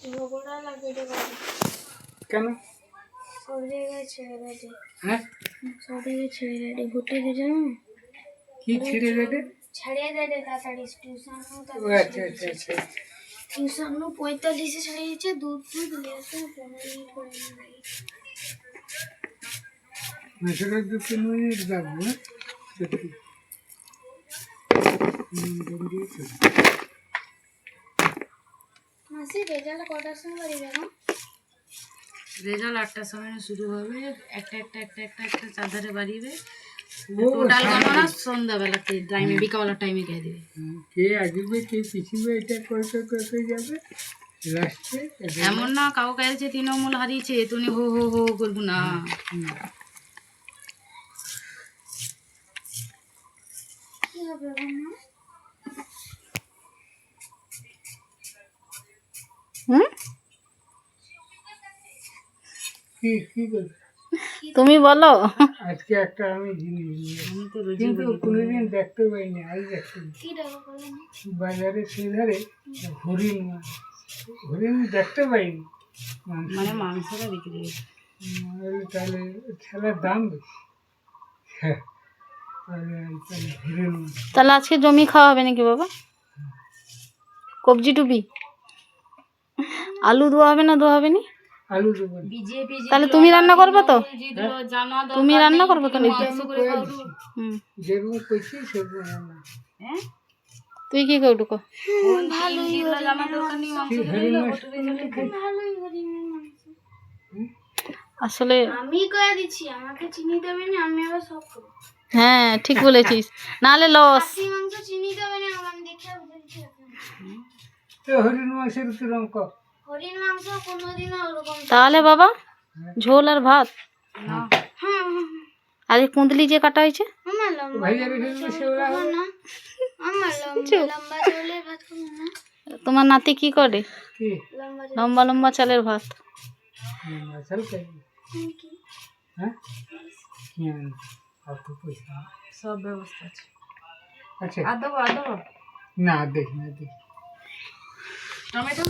ঝগড়া লাগে রে বাবা। কেন? সব জায়গায় ছেড়ে দেয়। হ্যাঁ, সব জায়গায় ছেড়ে দেয়, ঘুরতে যাও কি ছিঁড়ে দেবে? ছাড়িয়ে দেয় তাড়াতাড়ি টিউশন। ও আচ্ছা আচ্ছা আচ্ছা। টিউশন 45-এ ছাড়িয়েছে, দুধ নিয়ে আসে 15 মিনিট করে লাগে। সেটা 2-3 মিনিট লাগবে। মাসি রেজাল্ট কটার সময় বাড়ি যাবো? রেজাল্ট 8টার সময় শুরু হবে, একটা চারধারে বাড়িবে। টোটাল গণনা সন্ধ্যাবেলাতে টাইমে, বিকালের টাইমে কে দেবে। কে আসবে কে পিছিয়ে এটা করতে করতে যাবে লাস্টে। এমন না কাউকে আছে তৃণমূল হারিয়েছে তুমি হো হো হো করবো না। কি হবে মামা? কি করবে তুমি বলো। আজকে একটা আমি জিনিস কিন্তু কোনোদিন দেখতে পাইনি, আজ দেখতে পাই। কি দেবো বলেন? বাজারে সেই ধারে হরিণ মাছ, হরিণ দেখতে পাইনি। মানে মাংসটা বিক্রি তাহলে খেলার দাম বেশি। হ্যাঁ, তাহলে হরিণ মাছ। তাহলে আজকে জমি খাওয়া হবে নাকি বাবা? কবজি টুপি আলু ধোয়া হবে না? ধোয়া হবে নি? আলু দেবো। বিজেপি তাহলে তুমি রান্না করবে তো? জানা তুমি রান্না করবে তো? যেগুলো করছি সেগুলো রান্না। হ্যাঁ, তুই কি করবো? ভালোই জানা দরকার নেই মাংস হরিণ মাছ ভালোই হরিণের মাংস। আসলে আমি করে দিচ্ছি, আমাকে চিনি দেবে না, আমি আবার সব করবো। হ্যাঁ ঠিক বলেছিস, নাহলে লস। খাসি মাংস চিনি দেবে না, আমি দেখে বলছি। হরিণ মাছের কিরম কর। হরিণ মাংস কোনোদিনও ওরকম। তাহলে বাবা ঝোল আর ভাত না। হ্যাঁ আর এই কুঁদলি যে কাটা হয়েছে আমার লম্বা ভাইয়া রেখে দেবো সেগুলো। না, আমার লম্বা চাউলের ভাত খাবো না। তোমার নাতি কি করে? কি লম্বা লম্বা লম্বা চালের ভাত। মাছাল খাই? কি হ্যাঁ, কি আনবো? আর তো পয়সা সব ব্যবস্থা আছে। আচ্ছা আর দেবো না, দেখি টমেটো